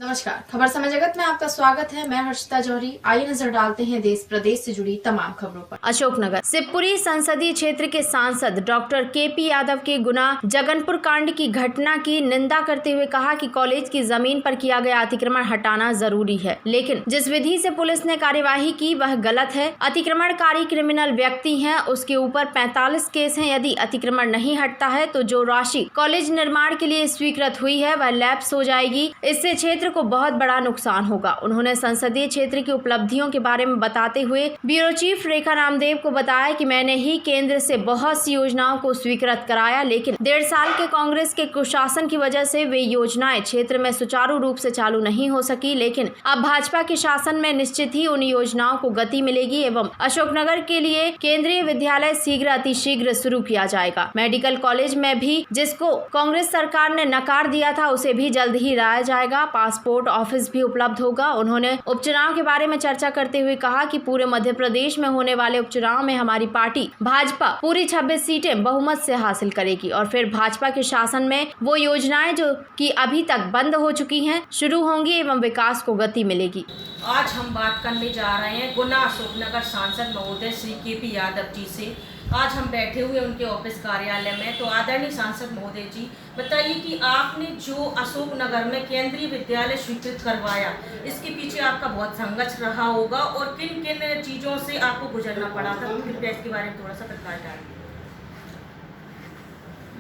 नमस्कार, खबर समय जगत में आपका स्वागत है। मैं हर्षिता जौहरी। आइए नजर डालते हैं देश प्रदेश से जुड़ी तमाम खबरों पर। अशोकनगर शिवपुरी संसदीय क्षेत्र के सांसद डॉक्टर केपी यादव के गुना जगनपुर कांड की घटना की निंदा करते हुए कहा कि कॉलेज की जमीन पर किया गया अतिक्रमण हटाना जरूरी है, लेकिन जिस विधि से पुलिस ने कार्यवाही की वह गलत है। अतिक्रमणकारी क्रिमिनल व्यक्ति है, उसके ऊपर 45 केस है। यदि अतिक्रमण नहीं हटता है तो जो राशि कॉलेज निर्माण के लिए स्वीकृत हुई है वह लैप्स हो जाएगी। इससे क्षेत्र को बहुत बड़ा नुकसान होगा। उन्होंने संसदीय क्षेत्र की उपलब्धियों के बारे में बताते हुए ब्यूरो चीफ रेखा नामदेव को बताया कि मैंने ही केंद्र से बहुत सी योजनाओं को स्वीकृत कराया, लेकिन 1.5 साल के कांग्रेस के कुशासन की वजह से वे योजनाएं क्षेत्र में सुचारू रूप से चालू नहीं हो सकी, लेकिन अब भाजपा के शासन में निश्चित ही उन योजनाओं को गति मिलेगी एवं अशोकनगर के लिए केंद्रीय विद्यालय शीघ्र अतिशीघ्र शुरू किया जाएगा। मेडिकल कॉलेज में भी जिसको कांग्रेस सरकार ने नकार दिया था उसे भी जल्द ही लाया जाएगा। पासपोर्ट ऑफिस भी उपलब्ध होगा। उन्होंने उपचुनाव के बारे में चर्चा करते हुए कहा कि पूरे मध्य प्रदेश में होने वाले उपचुनाव में हमारी पार्टी भाजपा पूरी 26 सीटें बहुमत से हासिल करेगी और फिर भाजपा के शासन में वो योजनाएं जो कि अभी तक बंद हो चुकी हैं शुरू होंगी एवं विकास को गति मिलेगी। आज हम बात करने जा रहे हैं गुना अशोकनगर सांसद महोदय श्री केपी यादव जी से। आज हम बैठे हुए उनके ऑफिस कार्यालय में। तो आदरणीय सांसद महोदय जी, बताइए कि आपने जो अशोकनगर में केंद्रीय विद्यालय स्वीकृत करवाया, इसके पीछे आपका बहुत संघर्ष रहा होगा और किन किन चीज़ों से आपको गुजरना पड़ा था, तो कृपया इसके बारे में थोड़ा सा प्रकाश डालिए।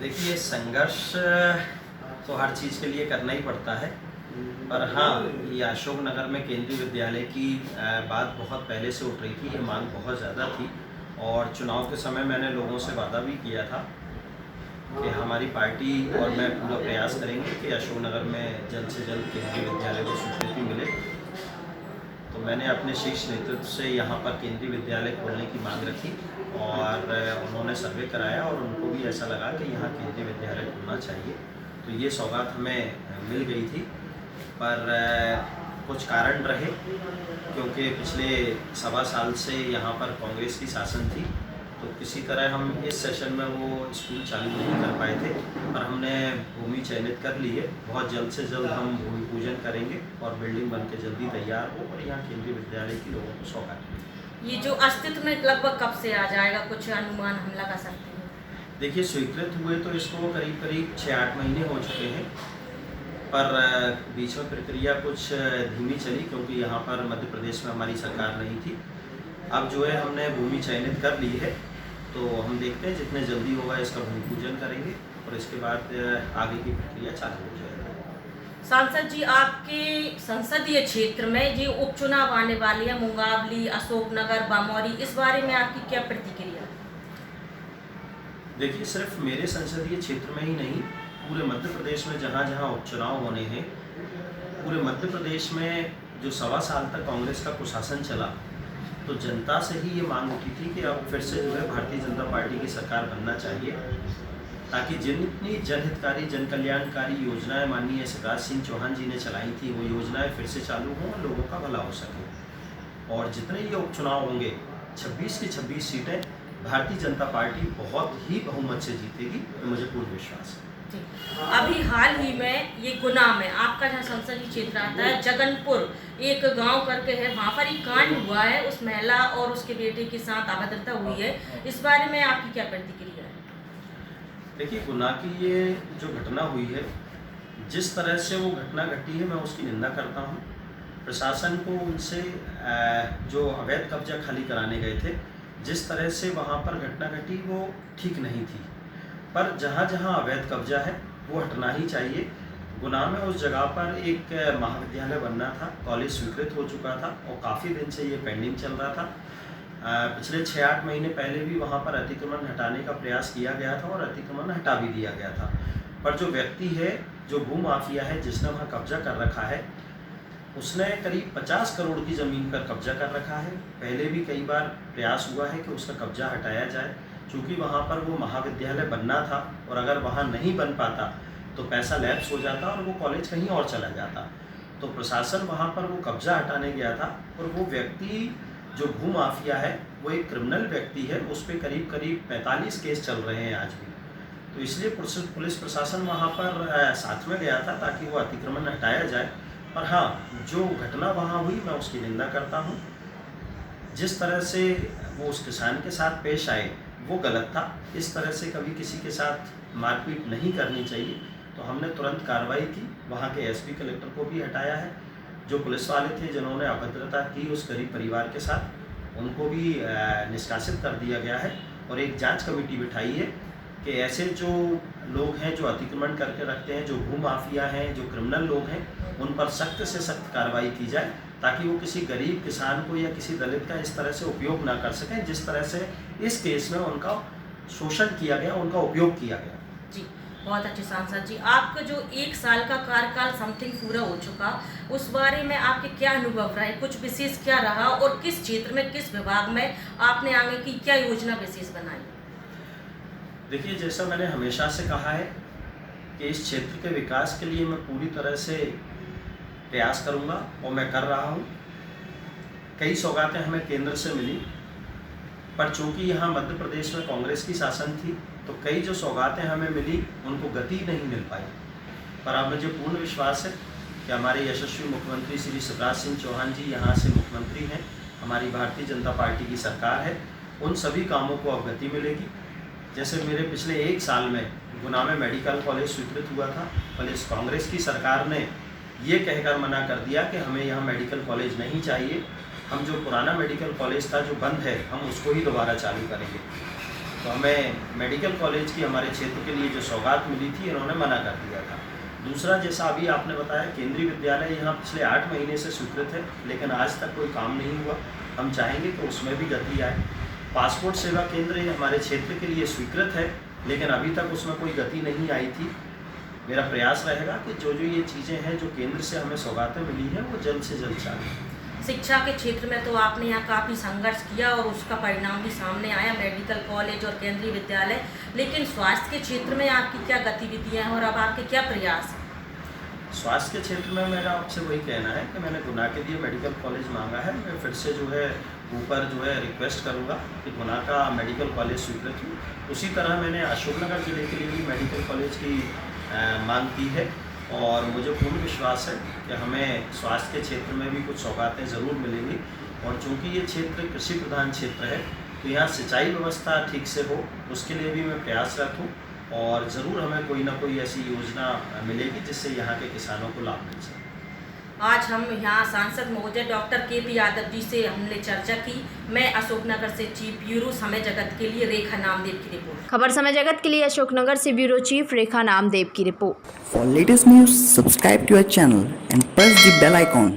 देखिए, संघर्ष तो हर चीज़ के लिए करना ही पड़ता है, पर हाँ, ये अशोकनगर में केंद्रीय विद्यालय की बात बहुत पहले से उठ रही थी। ये मांग बहुत ज़्यादा थी और चुनाव के समय मैंने लोगों से वादा भी किया था कि हमारी पार्टी और मैं पूरा प्रयास करेंगे कि अशोकनगर में जल्द से जल्द केंद्रीय विद्यालय को स्वीकृति मिले। तो मैंने अपने शीर्ष नेतृत्व से यहाँ पर केंद्रीय विद्यालय खोलने की मांग रखी और उन्होंने सर्वे कराया और उनको भी ऐसा लगा कि यहाँ केंद्रीय विद्यालय खोलना चाहिए। तो ये सौगात हमें मिल गई थी, पर कुछ कारण रहे, क्योंकि पिछले 1.25 साल से यहाँ पर कांग्रेस की शासन थी, तो किसी तरह हम इस सेशन में वो स्कूल चालू नहीं कर पाए थे। पर हमने भूमि चयनित कर ली है। बहुत जल्द से जल्द हम भूमि पूजन करेंगे और बिल्डिंग बन के जल्दी तैयार हो और यहाँ केंद्रीय विद्यालय की लोगों को सौगात मिले। ये जो अस्तित्व में लगभग कब से आ जाएगा, कुछ अनुमान हम लगा सकते हैं? देखिए, स्वीकृत हुए तो इसको करीब 6-8 महीने हो चुके हैं, पर बीच में प्रक्रिया कुछ धीमी चली क्योंकि यहाँ पर मध्य प्रदेश में हमारी सरकार नहीं थी। अब जो है हमने भूमि चयनित कर ली है, तो हम देखते हैं जितने जल्दी होगा इसका भूमि पूजन करेंगे और इसके बाद आगे की प्रक्रिया चालू हो जाएगी। सांसद जी, आपके संसदीय क्षेत्र में ये उपचुनाव आने वाली है, मुंगावली, अशोकनगर, बामौरी, इस बारे में आपकी क्या प्रतिक्रिया? देखिए, सिर्फ मेरे संसदीय क्षेत्र में ही नहीं, पूरे मध्य प्रदेश में जहाँ जहाँ उपचुनाव होने हैं, पूरे मध्य प्रदेश में जो 1.25 साल तक कांग्रेस का कुशासन चला, तो जनता से ही ये मांग उठी थी कि अब फिर से जो है भारतीय जनता पार्टी की सरकार बनना चाहिए, ताकि जितनी जनहितकारी जन कल्याणकारी योजनाएं माननीय शिवराज सिंह चौहान जी ने चलाई थी, वो योजनाएं फिर से चालू हों और लोगों का भला हो सके। और जितने ये उपचुनाव होंगे, 26 की 26 सीटें भारतीय जनता पार्टी बहुत ही बहुमत से जीतेगी, मुझे पूर्ण विश्वास है। अभी हाल ही में ये गुना में आपका जहाँ संसदीय क्षेत्र आता है, जगनपुर एक गांव करके है, वहाँ पर एक कांड हुआ है, उस महिला और उसके बेटे के साथ अभद्रता हुई है, इस बारे में आपकी क्या प्रतिक्रिया है? देखिए, गुना की ये जो घटना हुई है, जिस तरह से वो घटना घटी है, मैं उसकी निंदा करता हूँ। प्रशासन को उनसे जो अवैध कब्जा खाली कराने गए थे, जिस तरह से वहाँ पर घटना घटी वो ठीक नहीं थी। पर जहाँ जहाँ अवैध कब्जा है वो हटना ही चाहिए। गुना में उस जगह पर एक महाविद्यालय बनना था, कॉलेज स्वीकृत हो चुका था और काफ़ी दिन से ये पेंडिंग चल रहा था। पिछले 6-8 महीने पहले भी वहाँ पर अतिक्रमण हटाने का प्रयास किया गया था और अतिक्रमण हटा भी दिया गया था। पर जो व्यक्ति है, जो भूमाफिया है, जिसने वहाँ कब्जा कर रखा है, उसने करीब 50 करोड़ की ज़मीन पर कब्जा कर रखा है। पहले भी कई बार प्रयास हुआ है कि उसका कब्जा हटाया जाए, क्योंकि वहाँ पर वो महाविद्यालय बनना था और अगर वहाँ नहीं बन पाता तो पैसा लैप्स हो जाता और वो कॉलेज कहीं और चला जाता। तो प्रशासन वहाँ पर वो कब्जा हटाने गया था और वो व्यक्ति जो भूमाफिया है वो एक क्रिमिनल व्यक्ति है, उस पर करीब 45 केस चल रहे हैं आज भी। तो इसलिए पुलिस प्रशासन वहाँ पर साथ में गया था ताकि वो अतिक्रमण हटाया जाए। और हाँ, जो घटना वहाँ हुई मैं उसकी निंदा करता हूँ। जिस तरह से वो उस किसान के साथ पेश आए वो गलत था। इस तरह से कभी किसी के साथ मारपीट नहीं करनी चाहिए। तो हमने तुरंत कार्रवाई की, वहाँ के एसपी कलेक्टर को भी हटाया है। जो पुलिस वाले थे जिन्होंने अभद्रता की उस गरीब परिवार के साथ, उनको भी निष्कासित कर दिया गया है और एक जांच कमेटी बिठाई है कि ऐसे जो लोग हैं जो अतिक्रमण करके रखते हैं, जो भू माफिया हैं, जो क्रिमिनल लोग हैं, उन पर सख्त से सख्त कार्रवाई की जाए ताकि वो किसी गरीब किसान को या किसी दलित का इस तरह से उपयोग ना कर सकें जिस तरह से इस केस में उनका शोषण किया गया, उनका उपयोग किया गया। जी, बहुत अच्छे सांसद जी। आपका जो 1 साल का कार्यकाल समथिंग पूरा हो चुका, उस बारे में आपके क्या अनुभव रहे, कुछ विशेष क्या रहा और किस क्षेत्र में, किस विभाग में आपने आगे की क्या योजना विशेष बनाई? देखिए, जैसा मैंने हमेशा से कहा है कि इस क्षेत्र के विकास के लिए मैं पूरी तरह से प्रयास करूंगा और मैं कर रहा हूं। कई सौगातें हमें केंद्र से मिली, पर चूंकि यहाँ मध्य प्रदेश में कांग्रेस की शासन थी तो कई जो सौगातें हमें मिली उनको गति नहीं मिल पाई। पर अब मुझे पूर्ण विश्वास है कि हमारे यशस्वी मुख्यमंत्री श्री शिवराज सिंह चौहान जी यहाँ से मुख्यमंत्री हैं, हमारी भारतीय जनता पार्टी की सरकार है, उन सभी कामों को अब गति मिलेगी। जैसे मेरे पिछले 1 साल में गुना में मेडिकल कॉलेज स्वीकृत हुआ था, पर इस कांग्रेस की सरकार ने ये कहकर मना कर दिया कि हमें यहाँ मेडिकल कॉलेज नहीं चाहिए, हम जो पुराना मेडिकल कॉलेज था जो बंद है हम उसको ही दोबारा चालू करेंगे। तो हमें मेडिकल कॉलेज की हमारे क्षेत्र के लिए जो सौगात मिली थी इन्होंने मना कर दिया था। दूसरा, जैसा अभी आपने बताया, केंद्रीय विद्यालय यहाँ पिछले 8 महीने से स्वीकृत है लेकिन आज तक कोई काम नहीं हुआ। हम चाहेंगे कि उसमें भी गति आए। पासपोर्ट सेवा केंद्र ये हमारे क्षेत्र के लिए स्वीकृत है लेकिन अभी तक उसमें कोई गति नहीं आई थी। मेरा प्रयास रहेगा कि जो जो ये चीज़ें हैं जो केंद्र से हमें सौगातें मिली हैं वो जल्द से जल्द चालू। शिक्षा के क्षेत्र में तो आपने यहाँ काफ़ी संघर्ष किया और उसका परिणाम भी सामने आया, मेडिकल कॉलेज और केंद्रीय विद्यालय। लेकिन स्वास्थ्य के क्षेत्र में आपकी क्या गतिविधियाँ हैं और अब आपके क्या प्रयास? स्वास्थ्य के क्षेत्र में मेरा आपसे वही कहना है कि मैंने गुना के लिए मेडिकल कॉलेज मांगा है। मैं फिर से जो है ऊपर जो है रिक्वेस्ट करूँगा कि गुना का मेडिकल कॉलेज स्वीकृत हो। उसी तरह मैंने अशोकनगर ज़िले के लिए भी मेडिकल कॉलेज की मांग की है और मुझे पूर्ण विश्वास है कि हमें स्वास्थ्य के क्षेत्र में भी कुछ सौगातें ज़रूर मिलेंगी। और चूँकि ये क्षेत्र कृषि प्रधान क्षेत्र है तो यहाँ सिंचाई व्यवस्था ठीक से हो, उसके लिए भी मैं प्रयासरत हूँ और ज़रूर हमें कोई ना कोई ऐसी योजना मिलेगी जिससे यहाँ के किसानों को लाभ मिल सके। आज हम यहाँ सांसद महोदय डॉक्टर केपी यादव जी से हमने चर्चा की। मैं अशोकनगर से चीफ ब्यूरो समय जगत के लिए रेखा नामदेव की रिपोर्ट। खबर समय जगत के लिए अशोकनगर से ब्यूरो चीफ रेखा नामदेव की report. For latest news, subscribe to our channel and press the bell icon.